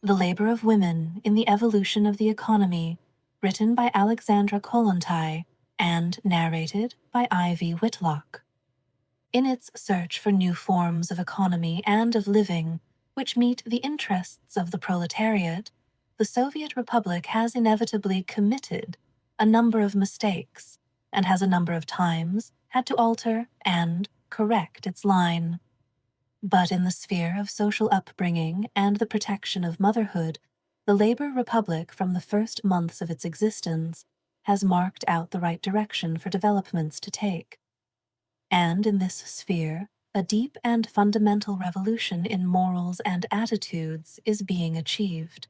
The Labor of Women in the Evolution of the Economy, written by Alexandra Kollontai and narrated by Ivy Whitlock. In its search for new forms of economy and of living which meet the interests of the proletariat, the Soviet Republic has inevitably committed a number of mistakes and has a number of times had to alter and correct its line. But in the sphere of social upbringing and the protection of motherhood, the Labor Republic from the first months of its existence has marked out the right direction for developments to take. And in this sphere, a deep and fundamental revolution in morals and attitudes is being achieved.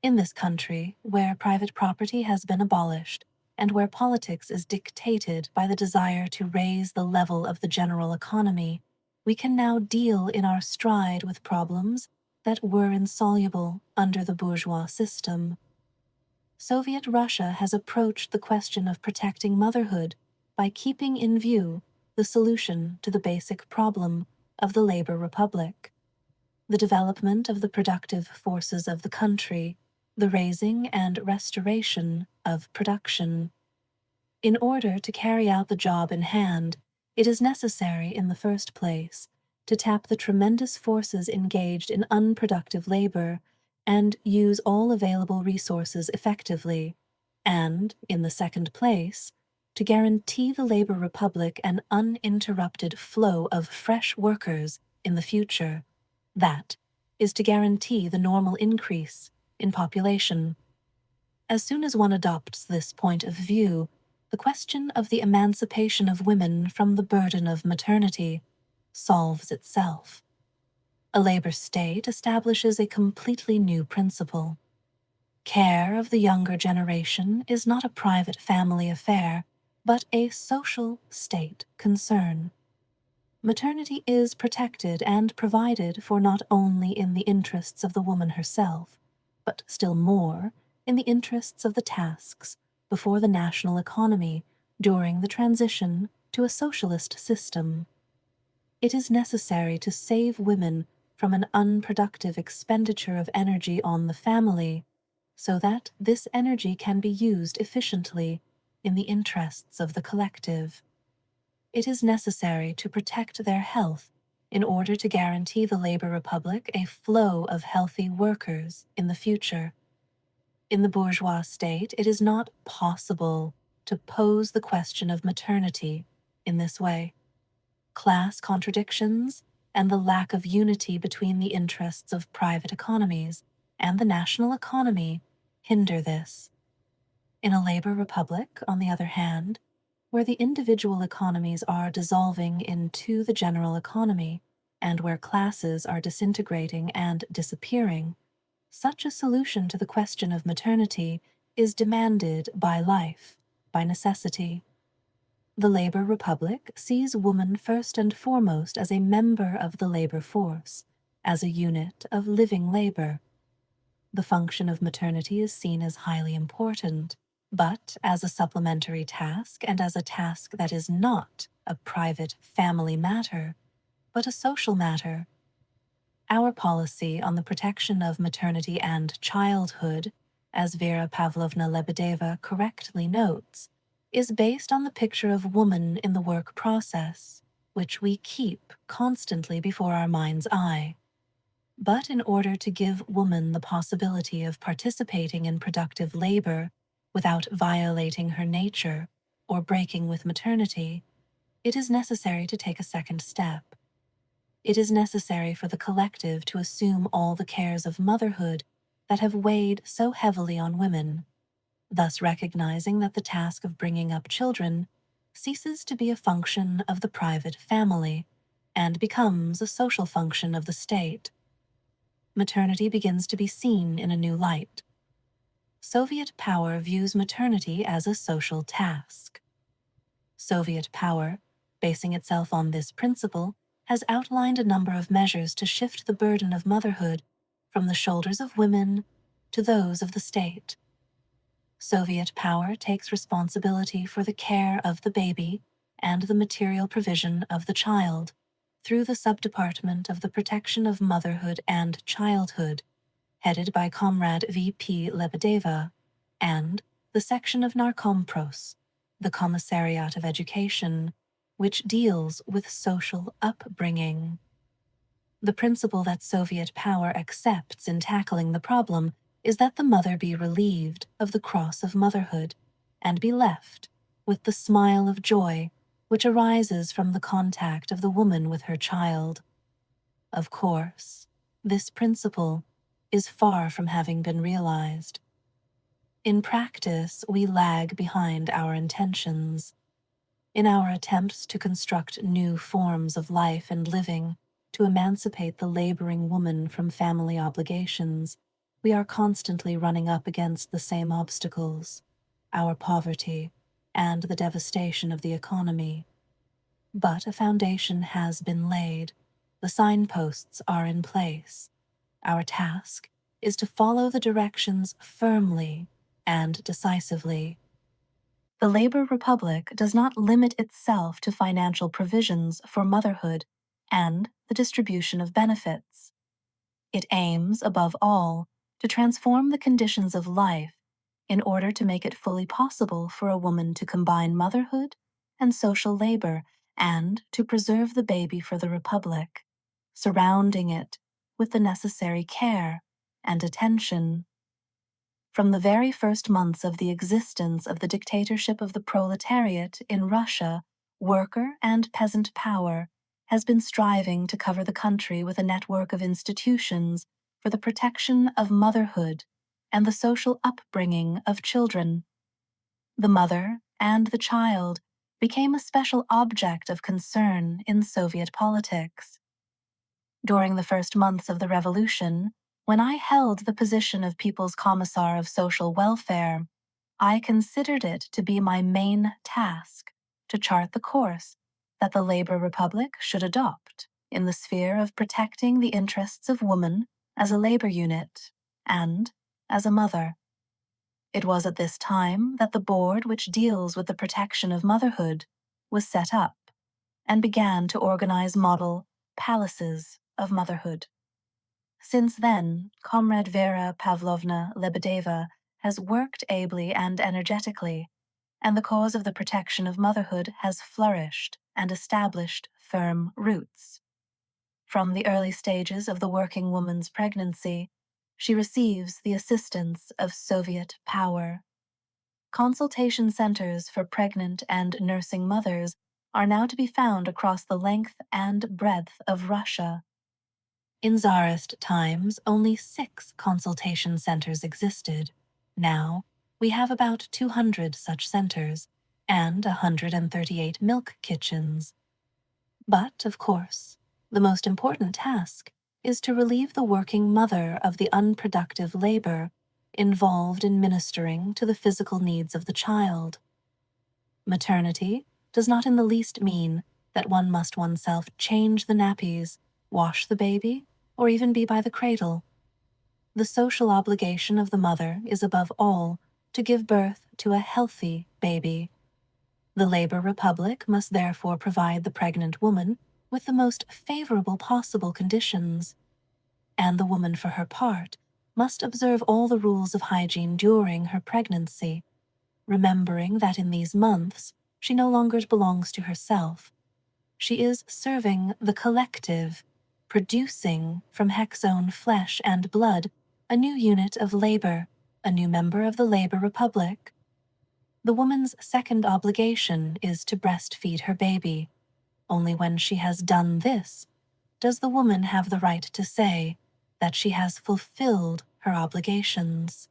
In this country, where private property has been abolished, and where politics is dictated by the desire to raise the level of the general economy, we can now deal in our stride with problems that were insoluble under the bourgeois system. Soviet Russia has approached the question of protecting motherhood by keeping in view the solution to the basic problem of the Labor Republic: the development of the productive forces of the country, the raising and restoration of production. In order to carry out the job in hand, it is necessary, in the first place, to tap the tremendous forces engaged in unproductive labor and use all available resources effectively, and, in the second place, to guarantee the Labor Republic an uninterrupted flow of fresh workers in the future. That is to guarantee the normal increase in population. As soon as one adopts this point of view, the question of the emancipation of women from the burden of maternity solves itself. A labor state establishes a completely new principle. Care of the younger generation is not a private family affair, but a social state concern. Maternity is protected and provided for not only in the interests of the woman herself, but still more in the interests of the tasks before the national economy during the transition to a socialist system. It is necessary to save women from an unproductive expenditure of energy on the family, so that this energy can be used efficiently in the interests of the collective. It is necessary to protect their health in order to guarantee the Labor Republic a flow of healthy workers in the future. In the bourgeois state, it is not possible to pose the question of maternity in this way. Class contradictions and the lack of unity between the interests of private economies and the national economy hinder this. In a labor republic, on the other hand, where the individual economies are dissolving into the general economy, and where classes are disintegrating and disappearing, such a solution to the question of maternity is demanded by life, by necessity. The labor republic sees woman first and foremost as a member of the labor force, as a unit of living labor. The function of maternity is seen as highly important, but as a supplementary task and as a task that is not a private family matter, but a social matter. Our policy on the protection of maternity and childhood, as Vera Pavlovna Lebedeva correctly notes, is based on the picture of woman in the work process, which we keep constantly before our mind's eye. But in order to give woman the possibility of participating in productive labor without violating her nature or breaking with maternity, it is necessary to take a second step. It is necessary for the collective to assume all the cares of motherhood that have weighed so heavily on women, thus recognizing that the task of bringing up children ceases to be a function of the private family and becomes a social function of the state. Maternity begins to be seen in a new light. Soviet power views maternity as a social task. Soviet power, basing itself on this principle, has outlined a number of measures to shift the burden of motherhood from the shoulders of women to those of the state. Soviet power takes responsibility for the care of the baby and the material provision of the child through the subdepartment of the protection of motherhood and childhood, headed by Comrade V.P. Lebedeva, and the section of Narkompros, the Commissariat of Education, which deals with social upbringing. The principle that Soviet power accepts in tackling the problem is that the mother be relieved of the cross of motherhood and be left with the smile of joy which arises from the contact of the woman with her child. Of course, this principle is far from having been realized. In practice, we lag behind our intentions. In our attempts to construct new forms of life and living, to emancipate the laboring woman from family obligations, we are constantly running up against the same obstacles, our poverty and the devastation of the economy. But a foundation has been laid. The signposts are in place. Our task is to follow the directions firmly and decisively. The Labor Republic does not limit itself to financial provisions for motherhood and the distribution of benefits. It aims, above all, to transform the conditions of life in order to make it fully possible for a woman to combine motherhood and social labor and to preserve the baby for the Republic, surrounding it with the necessary care and attention. From the very first months of the existence of the dictatorship of the proletariat in Russia, worker and peasant power has been striving to cover the country with a network of institutions for the protection of motherhood and the social upbringing of children. The mother and the child became a special object of concern in Soviet politics. During the first months of the revolution, when I held the position of People's Commissar of Social Welfare, I considered it to be my main task to chart the course that the Labor Republic should adopt in the sphere of protecting the interests of woman as a labor unit and as a mother. It was at this time that the board which deals with the protection of motherhood was set up and began to organize model palaces of motherhood. Since then, Comrade Vera Pavlovna Lebedeva has worked ably and energetically, and the cause of the protection of motherhood has flourished and established firm roots. From the early stages of the working woman's pregnancy, she receives the assistance of Soviet power. Consultation centers for pregnant and nursing mothers are now to be found across the length and breadth of Russia. In Tsarist times, only 6 consultation centers existed. Now, we have about 200 such centers and 138 milk kitchens. But, of course, the most important task is to relieve the working mother of the unproductive labor involved in ministering to the physical needs of the child. Maternity does not in the least mean that one must oneself change the nappies, wash the baby, or even be by the cradle. The social obligation of the mother is above all to give birth to a healthy baby. The Labor Republic must therefore provide the pregnant woman with the most favorable possible conditions, and the woman for her part must observe all the rules of hygiene during her pregnancy, remembering that in these months she no longer belongs to herself. She is serving the collective, producing from Heck's own flesh and blood a new unit of labor, a new member of the Labor Republic. The woman's second obligation is to breastfeed her baby. Only when she has done this does the woman have the right to say that she has fulfilled her obligations.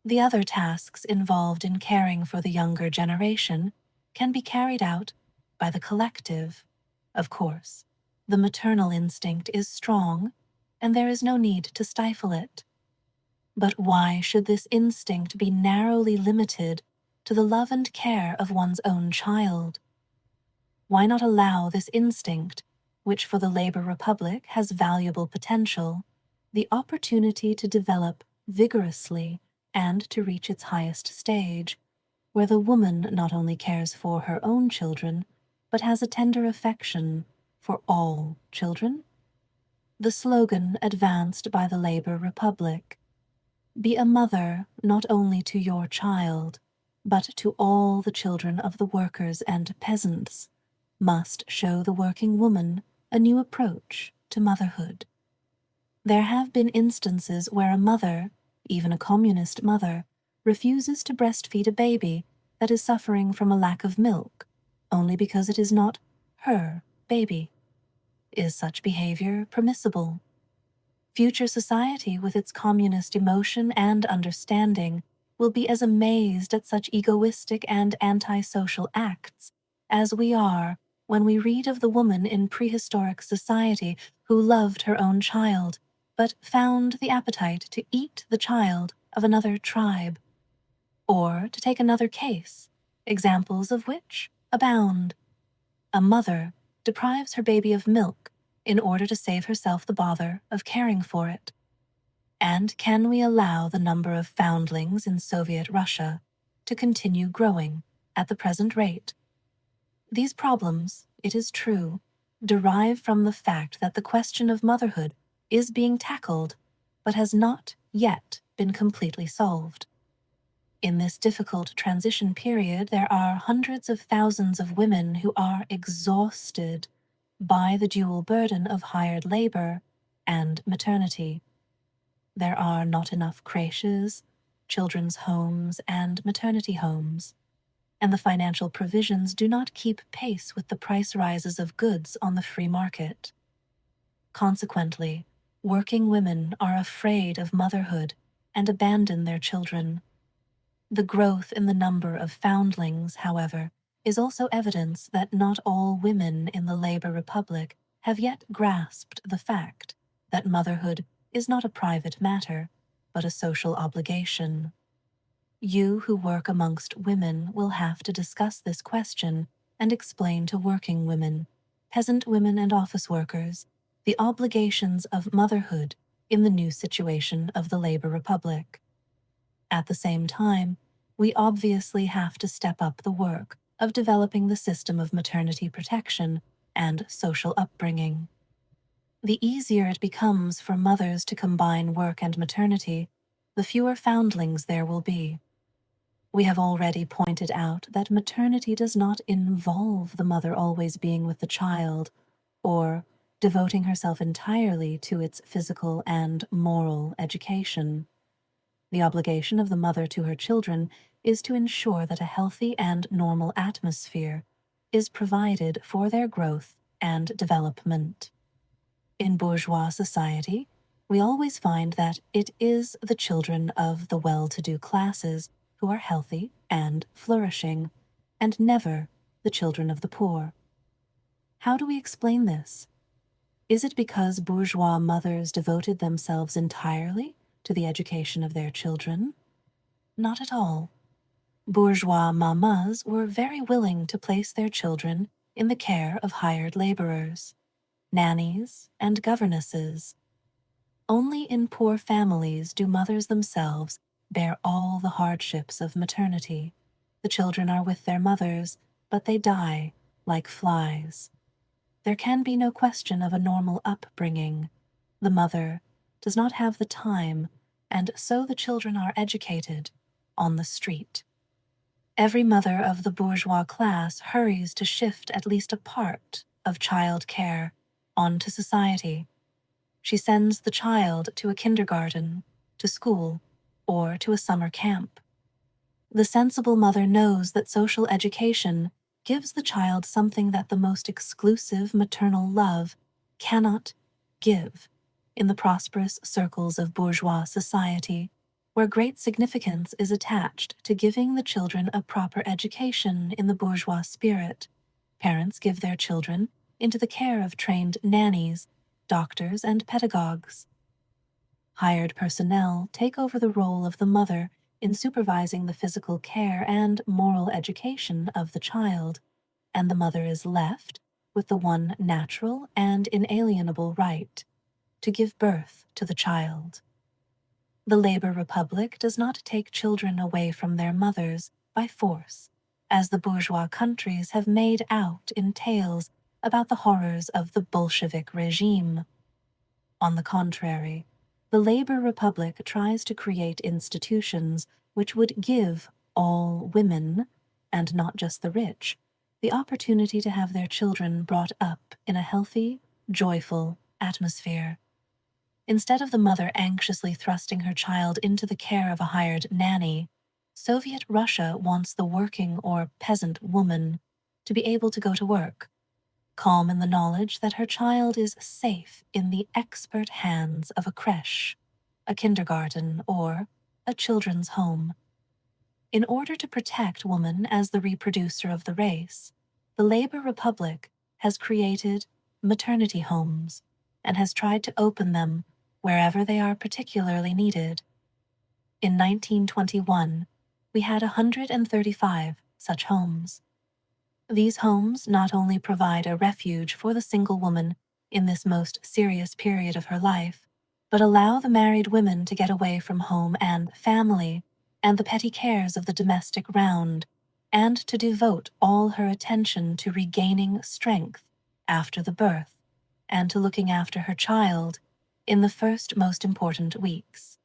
The other tasks involved in caring for the younger generation can be carried out by the collective. Of course, the maternal instinct is strong, and there is no need to stifle it. But why should this instinct be narrowly limited to the love and care of one's own child? Why not allow this instinct, which for the Labor Republic has valuable potential, the opportunity to develop vigorously and to reach its highest stage, where the woman not only cares for her own children, but has a tender affection for all children? The slogan advanced by the Labor Republic: be a mother not only to your child, but to all the children of the workers and peasants, must show the working woman a new approach to motherhood. There have been instances where a mother, even a communist mother, refuses to breastfeed a baby that is suffering from a lack of milk only because it is not her baby. Is such behavior permissible? Future society, with its communist emotion and understanding, will be as amazed at such egoistic and antisocial acts as we are when we read of the woman in prehistoric society who loved her own child, but found the appetite to eat the child of another tribe. Or, to take another case, examples of which abound. A mother deprives her baby of milk in order to save herself the bother of caring for it. And can we allow the number of foundlings in Soviet Russia to continue growing at the present rate? These problems, it is true, derive from the fact that the question of motherhood is being tackled, but has not yet been completely solved. In this difficult transition period, there are hundreds of thousands of women who are exhausted by the dual burden of hired labor and maternity. There are not enough creches, children's homes, and maternity homes, and the financial provisions do not keep pace with the price rises of goods on the free market. Consequently, working women are afraid of motherhood and abandon their children. The growth in the number of foundlings, however, is also evidence that not all women in the Labor Republic have yet grasped the fact that motherhood is not a private matter, but a social obligation. You who work amongst women will have to discuss this question and explain to working women, peasant women and office workers, the obligations of motherhood in the new situation of the Labor Republic. At the same time, we obviously have to step up the work of developing the system of maternity protection and social upbringing. The easier it becomes for mothers to combine work and maternity, the fewer foundlings there will be. We have already pointed out that maternity does not involve the mother always being with the child or devoting herself entirely to its physical and moral education. The obligation of the mother to her children is to ensure that a healthy and normal atmosphere is provided for their growth and development. In bourgeois society, we always find that it is the children of the well-to-do classes who are healthy and flourishing, and never the children of the poor. How do we explain this? Is it because bourgeois mothers devoted themselves entirely to the education of their children? Not at all. Bourgeois mamas were very willing to place their children in the care of hired laborers, nannies, and governesses. Only in poor families do mothers themselves bear all the hardships of maternity. The children are with their mothers, but they die like flies. There can be no question of a normal upbringing. The mother does not have the time, and so the children are educated on the street. Every mother of the bourgeois class hurries to shift at least a part of child care onto society. She sends the child to a kindergarten, to school, or to a summer camp. The sensible mother knows that social education gives the child something that the most exclusive maternal love cannot give in the prosperous circles of bourgeois society, where great significance is attached to giving the children a proper education in the bourgeois spirit. Parents give their children into the care of trained nannies, doctors, and pedagogues. Hired personnel take over the role of the mother in supervising the physical care and moral education of the child, and the mother is left with the one natural and inalienable right to give birth to the child. The Labor Republic does not take children away from their mothers by force, as the bourgeois countries have made out in tales about the horrors of the Bolshevik regime. On the contrary, the Labor Republic tries to create institutions which would give all women, and not just the rich, the opportunity to have their children brought up in a healthy, joyful atmosphere. Instead of the mother anxiously thrusting her child into the care of a hired nanny, Soviet Russia wants the working or peasant woman to be able to go to work, calm in the knowledge that her child is safe in the expert hands of a creche, a kindergarten, or a children's home. In order to protect woman as the reproducer of the race, the Labor Republic has created maternity homes and has tried to open them wherever they are particularly needed. In 1921, we had 135 such homes. These homes not only provide a refuge for the single woman in this most serious period of her life, but allow the married women to get away from home and family and the petty cares of the domestic round, and to devote all her attention to regaining strength after the birth and to looking after her child in the first most important weeks.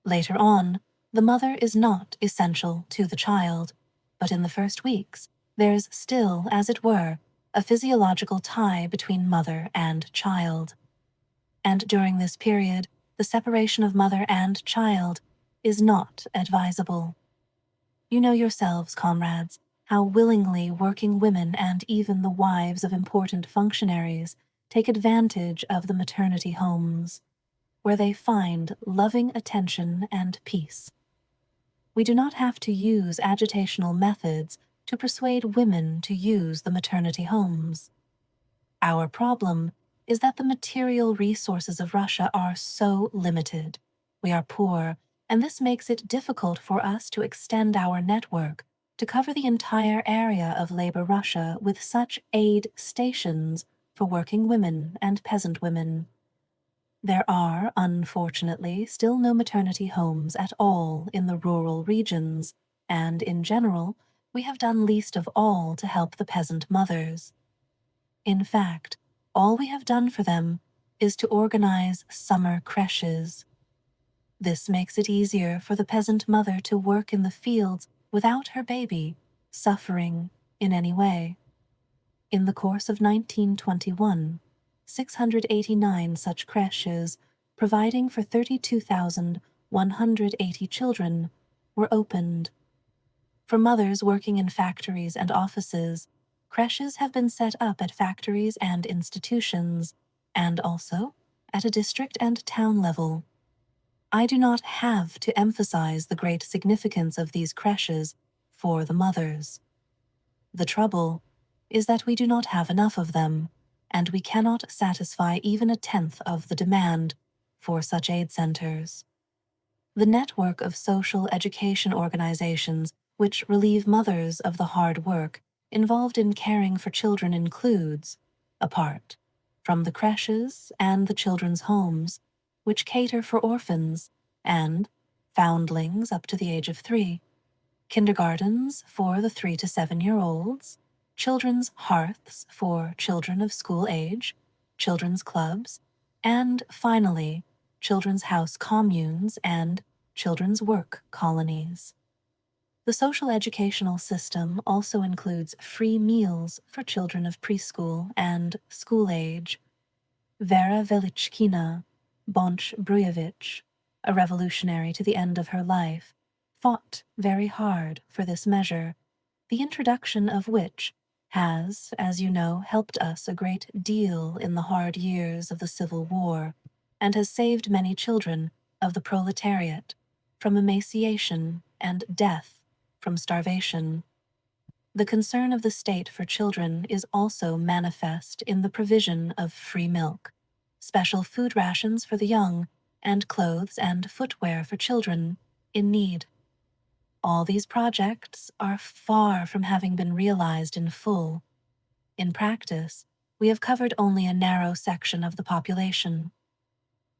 Later on, the mother is not essential to the child, but in the first weeks, there's still, as it were, a physiological tie between mother and child. And during this period, the separation of mother and child is not advisable. You know yourselves, comrades, how willingly working women and even the wives of important functionaries take advantage of the maternity homes, where they find loving attention and peace. We do not have to use agitational methods to persuade women to use the maternity homes. Our problem is that the material resources of Russia are so limited. We are poor, and this makes it difficult for us to extend our network to cover the entire area of labor Russia with such aid stations for working women and peasant women. There are, unfortunately, still no maternity homes at all in the rural regions, and in general, we have done least of all to help the peasant mothers. In fact, all we have done for them is to organize summer creches. This makes it easier for the peasant mother to work in the fields without her baby suffering in any way. In the course of 1921, 689 such creches, providing for 32,180 children, were opened. For mothers working in factories and offices, creches have been set up at factories and institutions, and also at a district and town level. I do not have to emphasize the great significance of these creches for the mothers. The trouble is that we do not have enough of them, and we cannot satisfy even a tenth of the demand for such aid centers. The network of social education organizations which relieve mothers of the hard work involved in caring for children includes, apart from the creches and the children's homes, which cater for orphans and foundlings up to the age of 3, kindergartens for the 3 to 7-year-olds, children's hearths for children of school age, children's clubs, and finally, children's house communes and children's work colonies. The social educational system also includes free meals for children of preschool and school age. Vera Velichkina Bonch-Bruyevich, a revolutionary to the end of her life, fought very hard for this measure, the introduction of which has, as you know, helped us a great deal in the hard years of the Civil War, and has saved many children of the proletariat from emaciation and death from starvation. The concern of the state for children is also manifest in the provision of free milk, special food rations for the young, and clothes and footwear for children in need. All these projects are far from having been realized in full. In practice, we have covered only a narrow section of the population.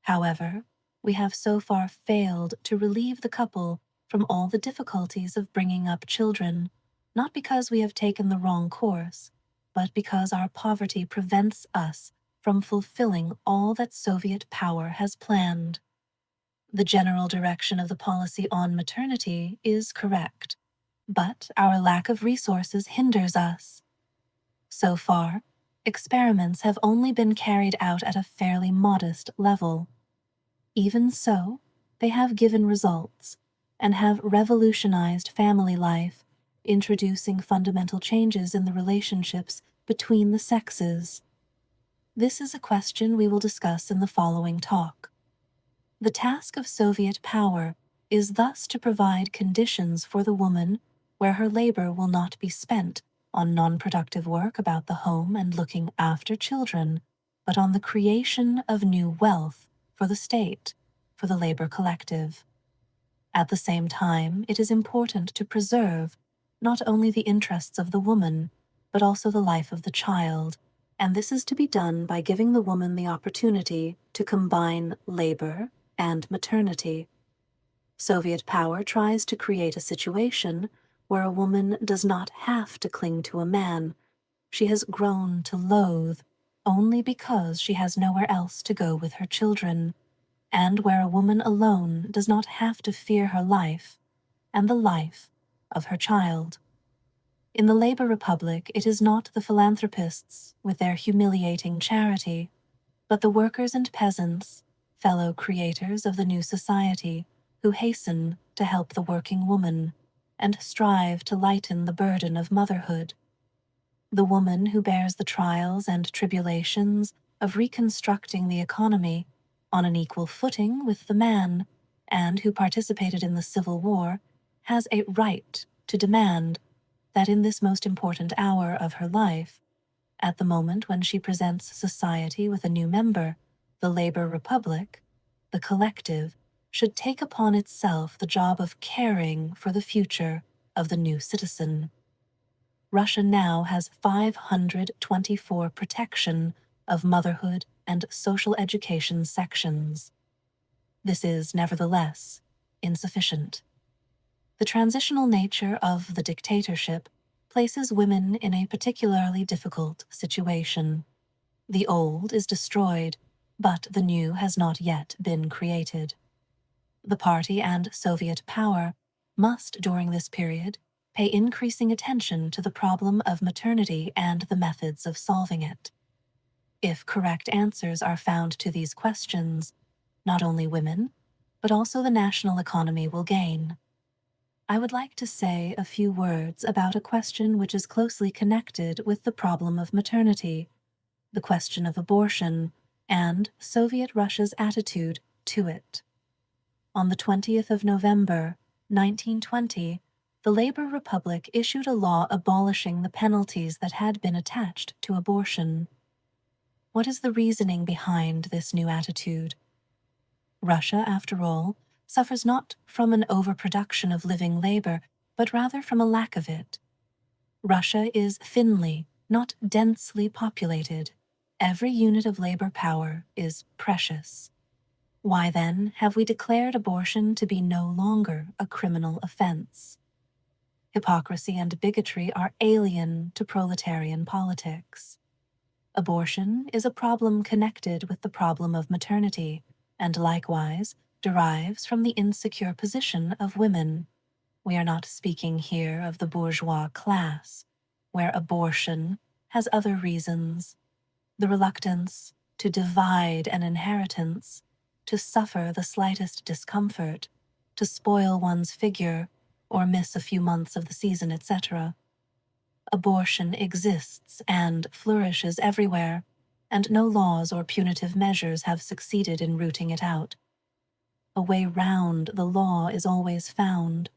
However, we have so far failed to relieve the couple from all the difficulties of bringing up children, not because we have taken the wrong course, but because our poverty prevents us from fulfilling all that Soviet power has planned. The general direction of the policy on maternity is correct, but our lack of resources hinders us. So far, experiments have only been carried out at a fairly modest level. Even so, they have given results and have revolutionized family life, introducing fundamental changes in the relationships between the sexes. This is a question we will discuss in the following talk. The task of Soviet power is thus to provide conditions for the woman where her labor will not be spent on non-productive work about the home and looking after children, but on the creation of new wealth for the state, for the labor collective. At the same time, it is important to preserve not only the interests of the woman, but also the life of the child, and this is to be done by giving the woman the opportunity to combine labor and maternity. Soviet power tries to create a situation where a woman does not have to cling to a man she has grown to loathe only because she has nowhere else to go with her children, and where a woman alone does not have to fear her life and the life of her child. In the Labor Republic, it is not the philanthropists with their humiliating charity, but the workers and peasants, fellow creators of the new society, who hasten to help the working woman and strive to lighten the burden of motherhood. The woman who bears the trials and tribulations of reconstructing the economy on an equal footing with the man, and who participated in the Civil War, has a right to demand that in this most important hour of her life, at the moment when she presents society with a new member, the Labor Republic, the collective, should take upon itself the job of caring for the future of the new citizen. Russia now has 524 protection of motherhood and social education sections. This is, nevertheless, insufficient. The transitional nature of the dictatorship places women in a particularly difficult situation. The old is destroyed, but the new has not yet been created. The party and Soviet power must, during this period, pay increasing attention to the problem of maternity and the methods of solving it. If correct answers are found to these questions, not only women, but also the national economy will gain. I would like to say a few words about a question which is closely connected with the problem of maternity, the question of abortion, and Soviet Russia's attitude to it. On the 20th of November, 1920, the Labor Republic issued a law abolishing the penalties that had been attached to abortion. What is the reasoning behind this new attitude? Russia, after all, suffers not from an overproduction of living labor, but rather from a lack of it. Russia is thinly, not densely populated. Every unit of labor power is precious. Why then have we declared abortion to be no longer a criminal offense? Hypocrisy and bigotry are alien to proletarian politics. Abortion is a problem connected with the problem of maternity, and likewise derives from the insecure position of women. We are not speaking here of the bourgeois class, where abortion has other reasons: the reluctance to divide an inheritance, to suffer the slightest discomfort, to spoil one's figure, or miss a few months of the season, etc. Abortion exists and flourishes everywhere, and no laws or punitive measures have succeeded in rooting it out. A way round the law is always found.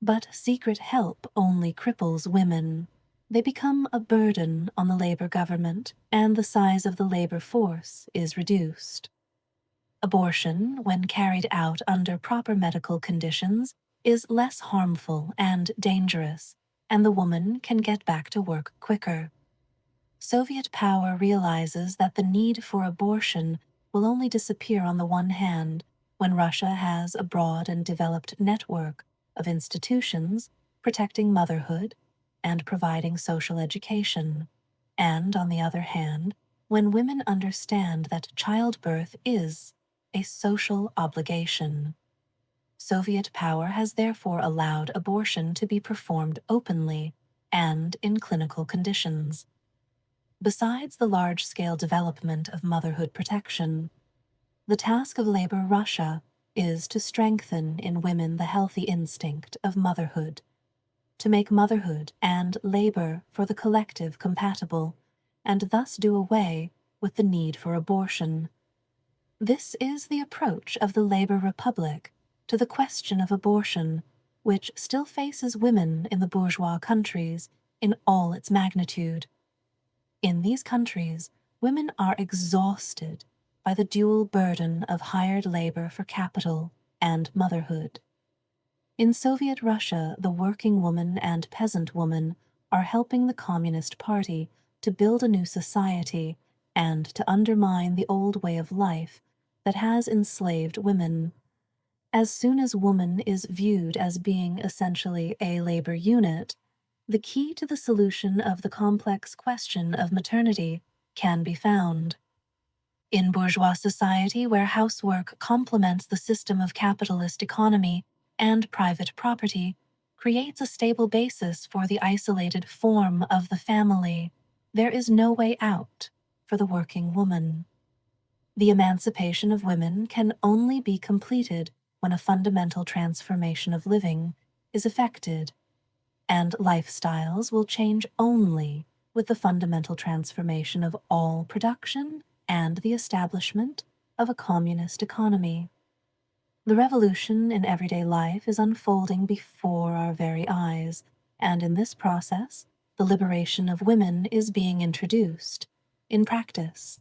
But secret help only cripples women. They become a burden on the labor government, and the size of the labor force is reduced. Abortion, when carried out under proper medical conditions, is less harmful and dangerous, and the woman can get back to work quicker. Soviet power realizes that the need for abortion will only disappear on the one hand when Russia has a broad and developed network of institutions protecting motherhood and providing social education, and on the other hand, when women understand that childbirth is a social obligation. Soviet power has therefore allowed abortion to be performed openly and in clinical conditions. Besides the large-scale development of motherhood protection, the task of labor Russia is to strengthen in women the healthy instinct of motherhood, to make motherhood and labor for the collective compatible, and thus do away with the need for abortion. This is the approach of the Labor Republic to the question of abortion, which still faces women in the bourgeois countries in all its magnitude. In these countries, women are exhausted by the dual burden of hired labor for capital and motherhood. In Soviet Russia, the working woman and peasant woman are helping the Communist Party to build a new society and to undermine the old way of life that has enslaved women. As soon as woman is viewed as being essentially a labor unit, the key to the solution of the complex question of maternity can be found. In bourgeois society, where housework complements the system of capitalist economy and private property, creates a stable basis for the isolated form of the family, there is no way out for the working woman. The emancipation of women can only be completed when a fundamental transformation of living is effected, and lifestyles will change only with the fundamental transformation of all production and the establishment of a communist economy. The revolution in everyday life is unfolding before our very eyes, and in this process, the liberation of women is being introduced in practice.